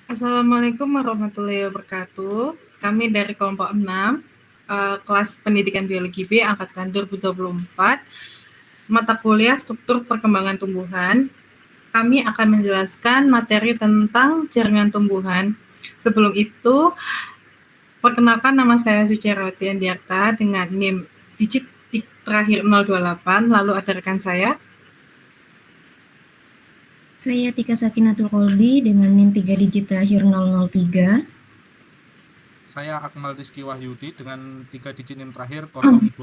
Assalamualaikum warahmatullahi wabarakatuh. Kami dari kelompok 6, kelas pendidikan biologi B angkatan 2024, mata kuliah struktur perkembangan tumbuhan. Kami akan menjelaskan materi tentang jaringan tumbuhan. Sebelum itu, perkenalkan, nama saya Sucirawati Andiarta dengan NIM digit terakhir 028, lalu ada rekan saya. Saya Tika Sakinatul Kolbi dengan NIM 3 digit terakhir 003. Saya Akmal Rizky Wahyudi dengan 3 digit NIM terakhir 024.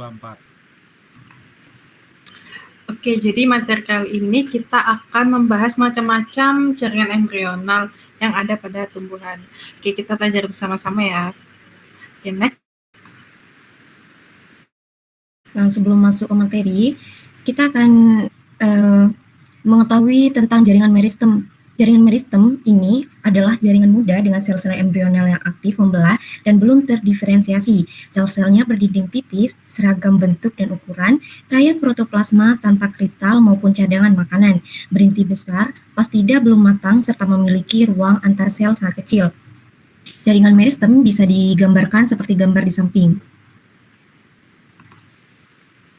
Oke, jadi materi kali ini kita akan membahas macam-macam jaringan embrional yang ada pada tumbuhan. Oke, kita belajar bersama-sama ya. Oke, next. Nah, sebelum masuk ke materi, kita akan mengetahui tentang jaringan meristem. Jaringan meristem ini adalah jaringan muda dengan sel-sel embrional yang aktif membelah dan belum terdiferensiasi. Sel-selnya berdinding tipis, seragam bentuk dan ukuran, kaya protoplasma tanpa kristal maupun cadangan makanan, berinti besar, plastida belum matang, serta memiliki ruang antar sel sangat kecil. Jaringan meristem bisa digambarkan seperti gambar di samping.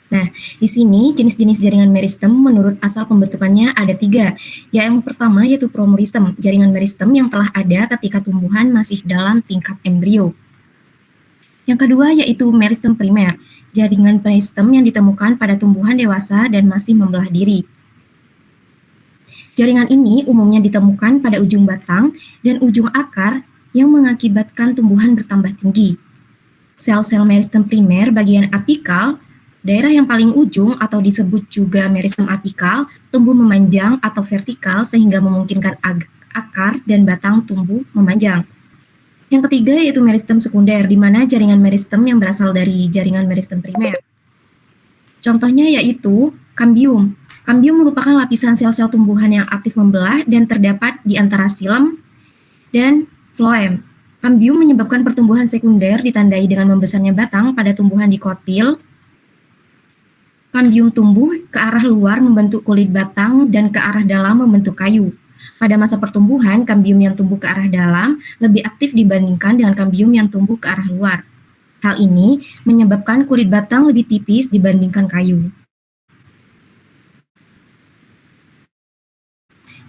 Nah, di sini jenis-jenis jaringan meristem menurut asal pembentukannya ada 3. Yang pertama yaitu promeristem, jaringan meristem yang telah ada ketika tumbuhan masih dalam tingkat embrio. Yang kedua yaitu meristem primer, jaringan meristem yang ditemukan pada tumbuhan dewasa dan masih membelah diri. Jaringan ini umumnya ditemukan pada ujung batang dan ujung akar yang mengakibatkan tumbuhan bertambah tinggi. Sel-sel meristem primer bagian apikal, daerah yang paling ujung atau disebut juga meristem apikal, tumbuh memanjang atau vertikal sehingga memungkinkan akar dan batang tumbuh memanjang. Yang ketiga yaitu meristem sekunder, di mana jaringan meristem yang berasal dari jaringan meristem primer. Contohnya yaitu kambium. Kambium merupakan lapisan sel-sel tumbuhan yang aktif membelah dan terdapat di antara xilem dan floem. Kambium menyebabkan pertumbuhan sekunder ditandai dengan membesarnya batang pada tumbuhan dikotil. Kambium tumbuh ke arah luar membentuk kulit batang dan ke arah dalam membentuk kayu. Pada masa pertumbuhan, kambium yang tumbuh ke arah dalam lebih aktif dibandingkan dengan kambium yang tumbuh ke arah luar. Hal ini menyebabkan kulit batang lebih tipis dibandingkan kayu.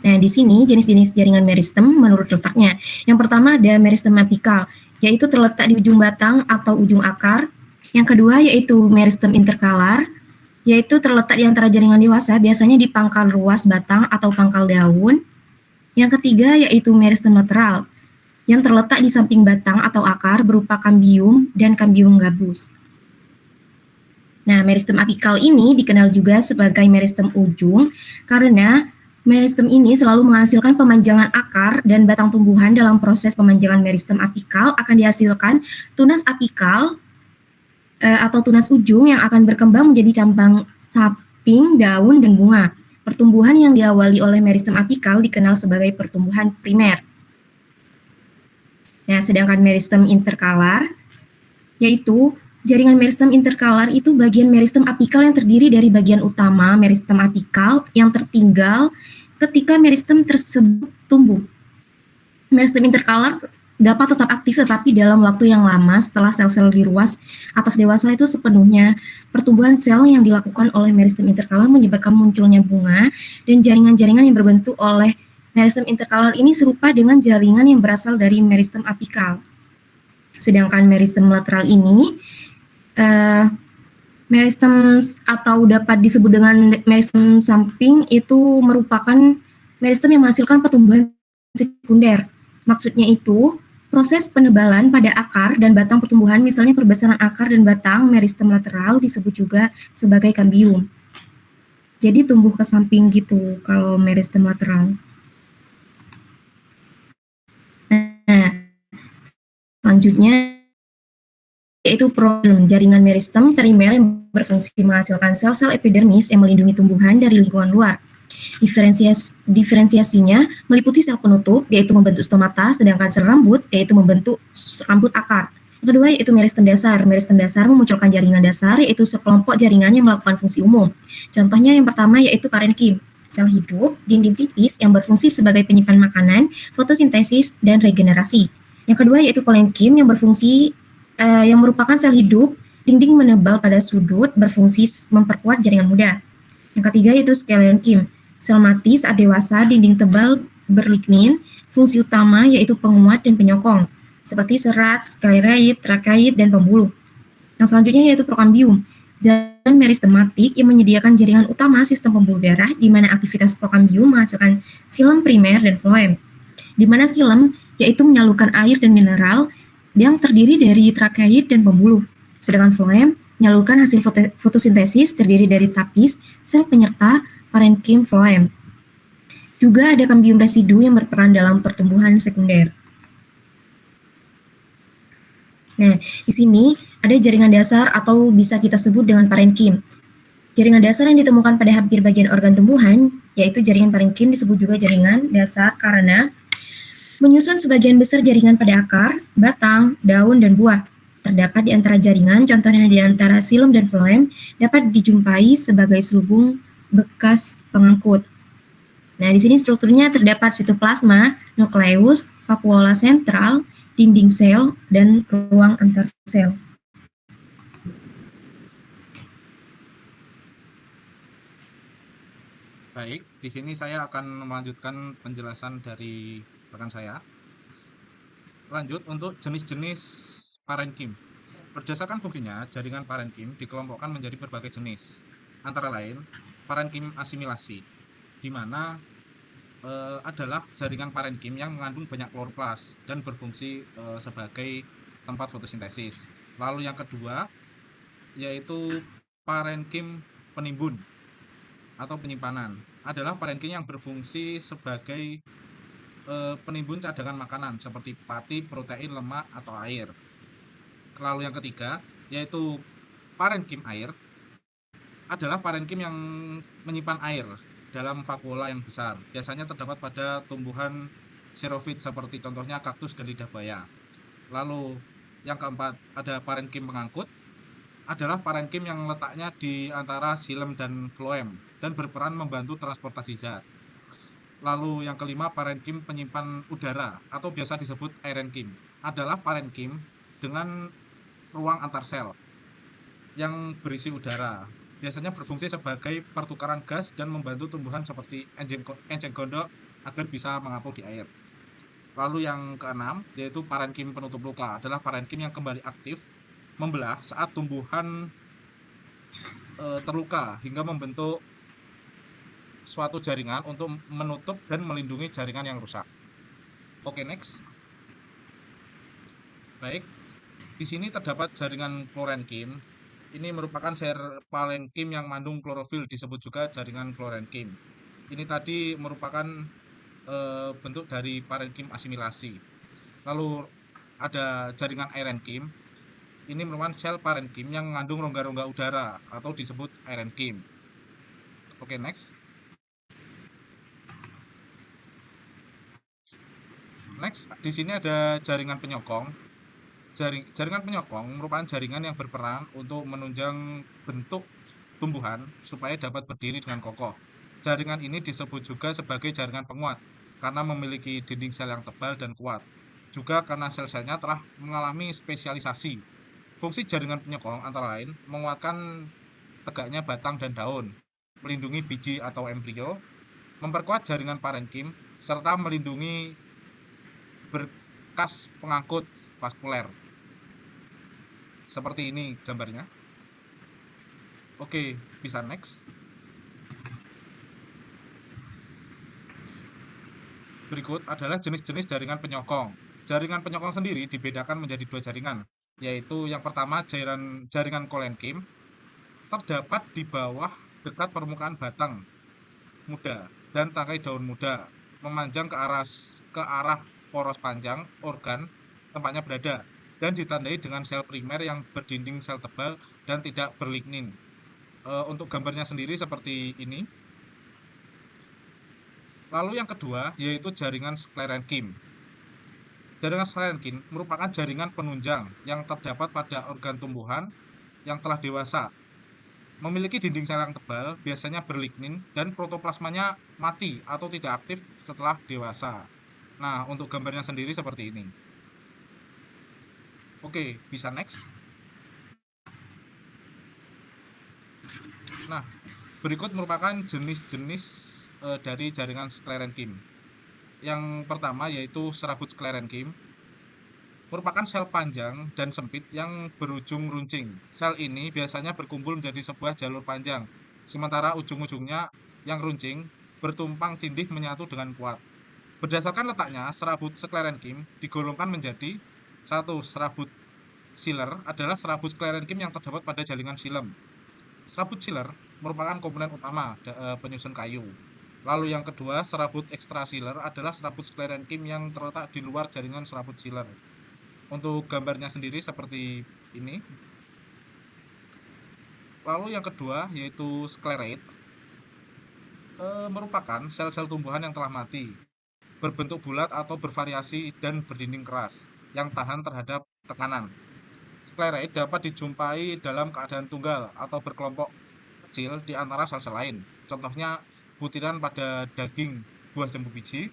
Nah, di sini jenis-jenis jaringan meristem menurut letaknya. Yang pertama ada meristem apikal, yaitu terletak di ujung batang atau ujung akar. Yang kedua yaitu meristem interkalar, yaitu terletak di antara jaringan dewasa, biasanya di pangkal ruas batang atau pangkal daun. Yang ketiga yaitu meristem lateral, yang terletak di samping batang atau akar berupa kambium dan kambium gabus. Nah, meristem apikal ini dikenal juga sebagai meristem ujung karena meristem ini selalu menghasilkan pemanjangan akar dan batang tumbuhan. Dalam proses pemanjangan meristem apikal akan dihasilkan tunas apikal atau tunas ujung yang akan berkembang menjadi cabang saping, daun, dan bunga. Pertumbuhan yang diawali oleh meristem apikal dikenal sebagai pertumbuhan primer. Nah, sedangkan meristem interkalar, yaitu jaringan meristem interkalar itu bagian meristem apikal yang terdiri dari bagian utama meristem apikal yang tertinggal ketika meristem tersebut tumbuh. Meristem interkalar dapat tetap aktif tetapi dalam waktu yang lama setelah sel-sel di ruas atas dewasa itu sepenuhnya. Pertumbuhan sel yang dilakukan oleh meristem interkalar menyebabkan munculnya bunga, dan jaringan-jaringan yang berbentuk oleh meristem interkalar ini serupa dengan jaringan yang berasal dari meristem apikal. Sedangkan meristem lateral ini meristem atau dapat disebut dengan meristem samping itu merupakan meristem yang menghasilkan pertumbuhan sekunder. Maksudnya itu proses penebalan pada akar dan batang pertumbuhan, misalnya perbesaran akar dan batang meristem lateral disebut juga sebagai kambium. Jadi tumbuh ke samping gitu kalau meristem lateral. Nah, selanjutnya yaitu problem jaringan meristem primer yang berfungsi menghasilkan sel-sel epidermis yang melindungi tumbuhan dari lingkungan luar. Diferensiasinya meliputi sel penutup, yaitu membentuk stomata, sedangkan sel rambut, yaitu membentuk rambut akar. Yang kedua yaitu meristem dasar. Meristem dasar memunculkan jaringan dasar, yaitu sekelompok jaringan yang melakukan fungsi umum. Contohnya yang pertama yaitu parenkim. sel hidup, dinding tipis yang berfungsi sebagai penyimpan makanan, fotosintesis, dan regenerasi. Yang kedua yaitu kolenkim yang berfungsi yang merupakan sel hidup, dinding menebal pada sudut, berfungsi memperkuat jaringan muda. Yang ketiga yaitu skeleonkim, sel mati saat dewasa, dinding tebal berlignin, fungsi utama yaitu penguat dan penyokong, seperti serat, skleroid, trakeit, dan pembuluh. Yang selanjutnya yaitu prokambium, jaringan meristematik yang menyediakan jaringan utama sistem pembuluh darah, di mana aktivitas prokambium menghasilkan silem primer dan floem, di mana silem yaitu menyalurkan air dan mineral yang terdiri dari trakeit dan pembuluh, sedangkan floem menyalurkan hasil fotosintesis terdiri dari tapis, sel penyerta, parenkim, floem. Juga ada kambium residu yang berperan dalam pertumbuhan sekunder. Nah, di sini ada jaringan dasar atau bisa kita sebut dengan parenkim. Jaringan dasar yang ditemukan pada hampir bagian organ tumbuhan, yaitu jaringan parenkim disebut juga jaringan dasar karena menyusun sebagian besar jaringan pada akar, batang, daun, dan buah. Terdapat di antara jaringan, contohnya di antara silem dan floem, dapat dijumpai sebagai selubung bekas pengangkut. Nah, di sini strukturnya terdapat sitoplasma, nukleus, vakuola sentral, dinding sel, dan ruang antar sel. Baik, di sini saya akan melanjutkan penjelasan dari rekan saya. Lanjut untuk jenis-jenis parenkim. Berdasarkan fungsinya, jaringan parenkim dikelompokkan menjadi berbagai jenis. Antara lain, parenkim asimilasi, di mana adalah jaringan parenkim yang mengandung banyak kloroplas dan berfungsi sebagai tempat fotosintesis. Lalu yang kedua, yaitu parenkim penimbun atau penyimpanan. Adalah parenkim yang berfungsi sebagai penimbun cadangan makanan seperti pati, protein, lemak, atau air. Lalu yang ketiga, yaitu parenkim air, adalah parenkim yang menyimpan air dalam vakuola yang besar. Biasanya terdapat pada tumbuhan xerophyt seperti contohnya kaktus dan lidah buaya. Lalu yang keempat, ada parenkim pengangkut, adalah parenkim yang letaknya di antara silem dan floem dan berperan membantu transportasi zat. Lalu yang kelima, parenkim penyimpan udara atau biasa disebut aerenkim, adalah parenkim dengan ruang antar sel yang berisi udara. Biasanya berfungsi sebagai pertukaran gas dan membantu tumbuhan seperti enceng gondok agar bisa mengapung di air. Lalu yang keenam, yaitu parenkim penutup luka, adalah parenkim yang kembali aktif membelah saat tumbuhan terluka hingga membentuk suatu jaringan untuk menutup dan melindungi jaringan yang rusak. Oke, next. Baik, di sini terdapat jaringan klorenkim. Ini merupakan sel parenkim yang mengandung klorofil, disebut juga jaringan klorenkim. Ini tadi merupakan bentuk dari parenkim asimilasi. Lalu ada jaringan aerenkim. Ini merupakan sel parenkim yang mengandung rongga-rongga udara atau disebut aerenkim. Oke, next. Next, di sini ada jaringan penyokong. Jaringan penyokong merupakan jaringan yang berperan untuk menunjang bentuk tumbuhan supaya dapat berdiri dengan kokoh. Jaringan ini disebut juga sebagai jaringan penguat karena memiliki dinding sel yang tebal dan kuat. Juga karena sel-selnya telah mengalami spesialisasi. Fungsi jaringan penyokong antara lain menguatkan tegaknya batang dan daun, melindungi biji atau embrio, memperkuat jaringan parenkim, serta melindungi berkas pengangkut vaskuler. Seperti ini gambarnya. Oke, bisa next. Berikut adalah jenis-jenis jaringan penyokong. Jaringan penyokong sendiri dibedakan menjadi dua jaringan, yaitu yang pertama jaringan kolenkim, terdapat di bawah dekat permukaan batang muda dan tangkai daun muda, memanjang ke arah poros panjang organ tempatnya berada, dan ditandai dengan sel primer yang berdinding sel tebal dan tidak berlignin. Untuk gambarnya sendiri seperti ini. Lalu yang kedua yaitu jaringan sklerenkim. Jaringan sklerenkim merupakan jaringan penunjang yang terdapat pada organ tumbuhan yang telah dewasa memiliki dinding sel yang tebal, biasanya berlignin, dan protoplasmanya mati atau tidak aktif setelah dewasa. Nah, untuk gambarnya sendiri seperti ini. Oke, bisa next. Nah, berikut merupakan jenis-jenis dari jaringan sklerenkim. Yang pertama yaitu serabut sklerenkim, merupakan sel panjang dan sempit yang berujung runcing. Sel ini biasanya berkumpul menjadi sebuah jalur panjang, sementara ujung-ujungnya yang runcing bertumpang tindih menyatu dengan kuat. Berdasarkan letaknya, serabut sklerenkim digolongkan menjadi satu. Serabut Schiller adalah serabut sklerenkim yang terdapat pada jaringan xilem. Serabut Schiller merupakan komponen utama penyusun kayu. Lalu yang kedua, serabut ekstrasealer adalah serabut sklerenkim yang terletak di luar jaringan serabut Schiller. Untuk gambarnya sendiri seperti ini. Lalu yang kedua yaitu sklerate, merupakan sel-sel tumbuhan yang telah mati, berbentuk bulat atau bervariasi dan berdinding keras, yang tahan terhadap tekanan. Sklerate dapat dijumpai dalam keadaan tunggal atau berkelompok kecil di antara sel-sel lain. Contohnya butiran pada daging buah jambu biji,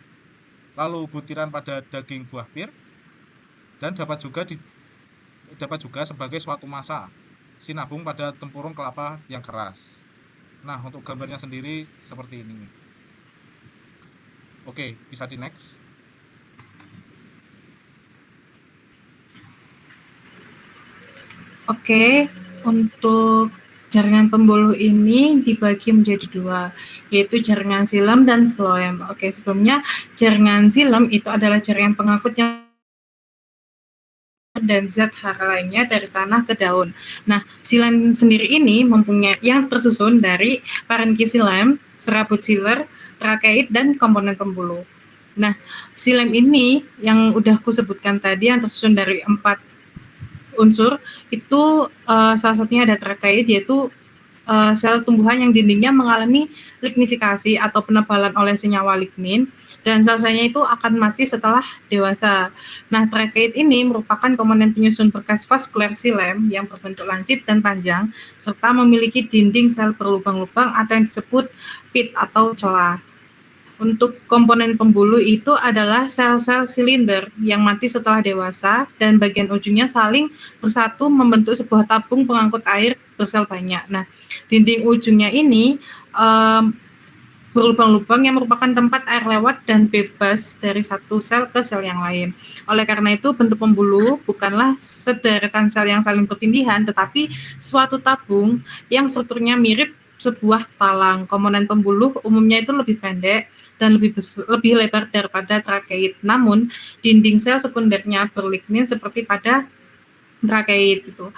lalu butiran pada daging buah pir, dan dapat juga sebagai suatu massa sinabung pada tempurung kelapa yang keras. Nah, untuk gambarnya sendiri seperti ini. Oke, bisa di next. Oke, untuk jaringan pembuluh ini dibagi menjadi dua, yaitu jaringan xilem dan phloem. Oke, sebelumnya jaringan xilem itu adalah jaringan pengangkut yang dan zat hara lainnya dari tanah ke daun. Nah, xilem sendiri ini mempunyai yang tersusun dari parenkixilem, serabut Schiller, trakeit, dan komponen pembuluh. Nah, xilem ini yang udah aku sebutkan tadi yang tersusun dari 4 unsur itu salah satunya ada trakeit, yaitu sel tumbuhan yang dindingnya mengalami lignifikasi atau penebalan oleh senyawa lignin, dan sel-selnya itu akan mati setelah dewasa. Nah, trakeit ini merupakan komponen penyusun berkas vaskuler xilem yang berbentuk lancip dan panjang, serta memiliki dinding sel berlubang-lubang atau yang disebut pit atau celah. Untuk komponen pembuluh itu adalah sel-sel silinder yang mati setelah dewasa dan bagian ujungnya saling bersatu membentuk sebuah tabung pengangkut air bersel banyak. Nah, dinding ujungnya ini berlubang-lubang yang merupakan tempat air lewat dan bebas dari satu sel ke sel yang lain. Oleh karena itu, bentuk pembuluh bukanlah sederetan sel yang saling bertindihan, tetapi suatu tabung yang strukturnya mirip sebuah talang. Komponen pembuluh umumnya itu lebih pendek dan lebih lebar daripada trakeit. Namun, dinding sel sekundernya berlignin seperti pada trakeit itu.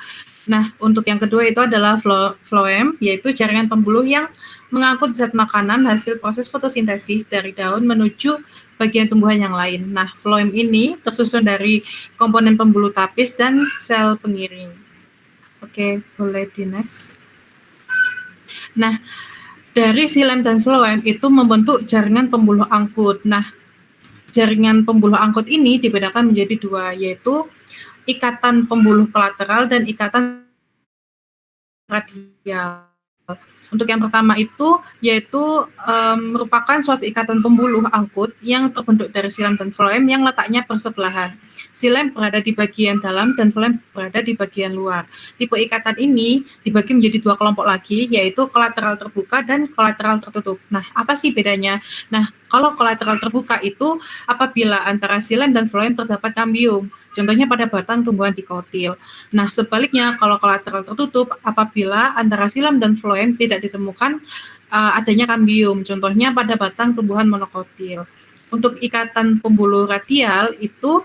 Nah, untuk yang kedua itu adalah phloem, yaitu jaringan pembuluh yang mengangkut zat makanan hasil proses fotosintesis dari daun menuju bagian tumbuhan yang lain. Nah, phloem ini tersusun dari komponen pembuluh tapis dan sel pengiring. Oke, boleh di next. Nah, dari xilem dan phloem itu membentuk jaringan pembuluh angkut. Nah, jaringan pembuluh angkut ini dibedakan menjadi dua, yaitu ikatan pembuluh kolateral dan ikatan radial. Untuk yang pertama itu yaitu merupakan suatu ikatan pembuluh angkut yang terbentuk dari xilem dan phloem yang letaknya bersebelahan. Xilem berada di bagian dalam dan phloem berada di bagian luar. Tipe ikatan ini dibagi menjadi dua kelompok lagi, yaitu kolateral terbuka dan kolateral tertutup. Nah, apa sih bedanya? Nah, kalau kolateral terbuka itu apabila antara xilem dan phloem terdapat kambium, contohnya pada batang tumbuhan dikotil. Nah, sebaliknya kalau kolateral tertutup apabila antara xilem dan phloem tidak ditemukan adanya kambium, contohnya pada batang tumbuhan monokotil. Untuk ikatan pembuluh radial itu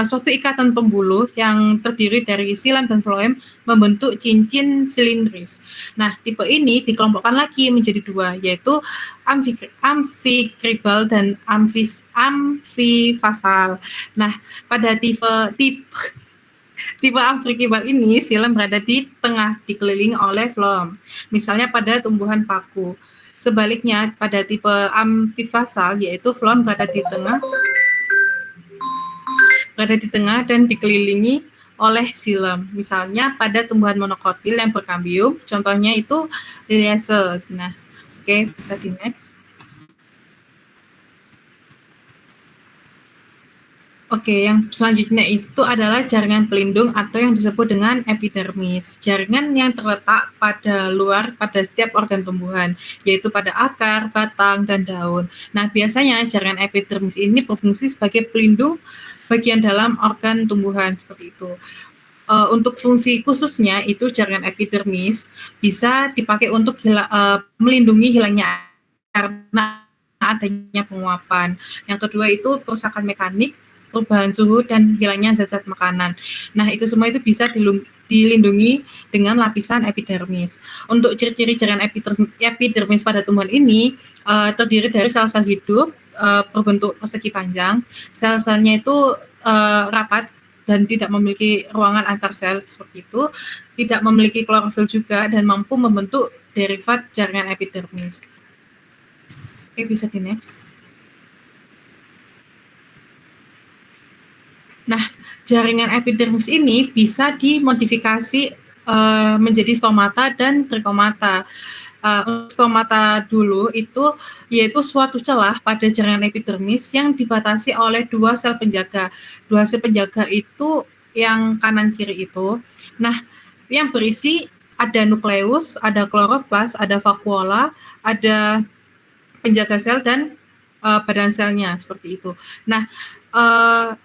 suatu ikatan pembuluh yang terdiri dari xilem dan phloem membentuk cincin silindris. Nah, tipe ini dikelompokkan lagi menjadi dua, yaitu amfikribal dan amfifasal. Nah, pada tipe amfikribal ini, xilem berada di tengah dikelilingi oleh phloem, misalnya pada tumbuhan paku. Sebaliknya, pada tipe amfifasal, yaitu phloem berada di tengah dan dikelilingi oleh xilem. Misalnya pada tumbuhan monokotil yang berkambium, contohnya itu Liliaceae. Nah, oke, bisa di next. Oke, yang selanjutnya itu adalah jaringan pelindung atau yang disebut dengan epidermis. Jaringan yang terletak pada luar pada setiap organ tumbuhan, yaitu pada akar, batang, dan daun. Nah, biasanya jaringan epidermis ini berfungsi sebagai pelindung bagian dalam organ tumbuhan, seperti itu. Untuk fungsi khususnya itu jaringan epidermis bisa dipakai untuk melindungi hilangnya karena adanya penguapan. Yang kedua itu kerusakan mekanik, perubahan suhu, dan hilangnya zat-zat makanan. Nah, itu semua itu bisa dilindungi dengan lapisan epidermis. Untuk ciri-ciri jaringan epidermis pada tumbuhan ini terdiri dari sel-sel hidup berbentuk persegi panjang. Sel-selnya itu rapat dan tidak memiliki ruangan antar sel seperti itu, tidak memiliki klorofil juga, dan mampu membentuk derivat jaringan epidermis. Oke, bisa di next. Nah, jaringan epidermis ini bisa dimodifikasi menjadi stomata dan trikomata. Stomata dulu itu yaitu suatu celah pada jaringan epidermis yang dibatasi oleh dua sel penjaga. Dua sel penjaga itu yang kanan kiri itu. Nah, yang berisi ada nukleus, ada kloroplas, ada vakuola, ada penjaga sel dan badan selnya seperti itu. Nah,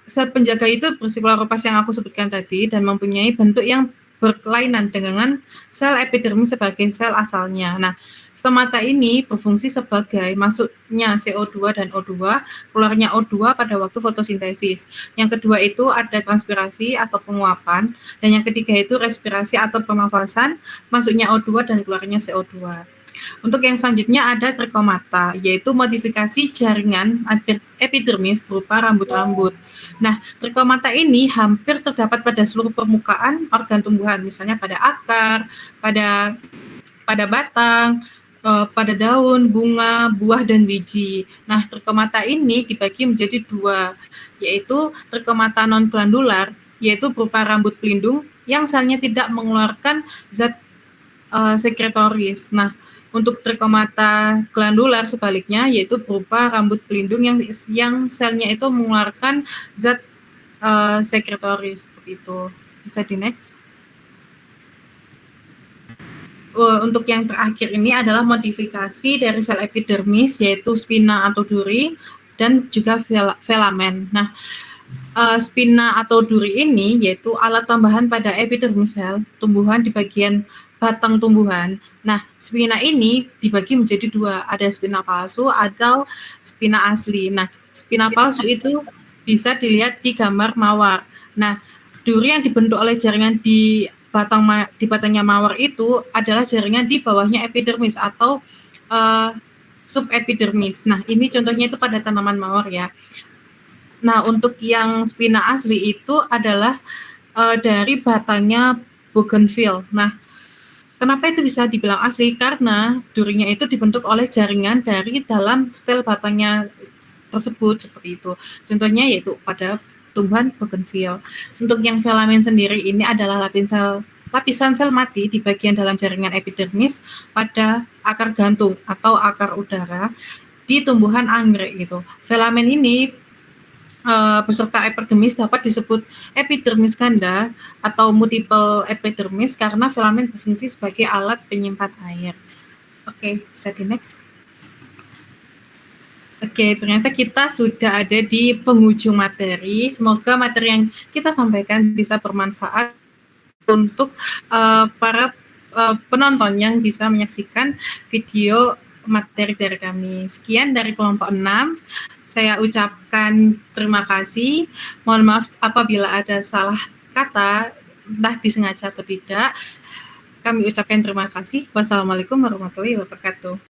sel penjaga itu berisi kloroplas yang aku sebutkan tadi dan mempunyai bentuk yang berkelainan dengan sel epidermis sebagai sel asalnya. Nah, stomata ini berfungsi sebagai masuknya CO2 dan O2, keluarnya O2 pada waktu fotosintesis. Yang kedua itu ada transpirasi atau penguapan, dan yang ketiga itu respirasi atau pernafasan, masuknya O2 dan keluarnya CO2. Untuk yang selanjutnya ada trikomata, yaitu modifikasi jaringan epidermis berupa rambut-rambut. Nah, trikomata ini hampir terdapat pada seluruh permukaan organ tumbuhan, misalnya pada akar, pada batang, pada daun, bunga, buah, dan biji. Nah, trikomata ini dibagi menjadi dua, yaitu trikomata non-glandular, yaitu berupa rambut pelindung yang selnya tidak mengeluarkan zat sekretoris. Nah, untuk trikomata glandular sebaliknya, yaitu berupa rambut pelindung yang selnya itu mengeluarkan zat sekretoris seperti itu. Bisa di next. Untuk yang terakhir ini adalah modifikasi dari sel epidermis, yaitu spina atau duri dan juga filamen. Nah, spina atau duri ini yaitu alat tambahan pada epidermis sel tumbuhan di bagian batang tumbuhan. Nah, spina ini dibagi menjadi dua, ada spina palsu atau spina asli. Nah, spina palsu itu bisa dilihat di gambar mawar. Nah, duri yang dibentuk oleh jaringan di batangnya mawar itu adalah jaringan di bawahnya epidermis atau subepidermis. Nah, ini contohnya itu pada tanaman mawar ya. Nah, untuk yang spina asli itu adalah dari batangnya bougainville. Nah, kenapa itu bisa dibilang asli? Karena durinya itu dibentuk oleh jaringan dari dalam stel batangnya tersebut, seperti itu. Contohnya yaitu pada tumbuhan bougainville. Untuk yang filamen sendiri ini adalah lapisan sel mati di bagian dalam jaringan epidermis pada akar gantung atau akar udara di tumbuhan anggrek gitu. Filamen ini beserta epidermis dapat disebut epidermis ganda atau multiple epidermis karena filamen berfungsi sebagai alat penyimpan air. Oke, bisa di next. Oke, ternyata kita sudah ada di penghujung materi. Semoga materi yang kita sampaikan bisa bermanfaat untuk para penonton yang bisa menyaksikan video materi dari kami. Sekian dari kelompok 6. Saya ucapkan terima kasih. Mohon maaf apabila ada salah kata, entah disengaja atau tidak. Kami ucapkan terima kasih. Wassalamualaikum warahmatullahi wabarakatuh.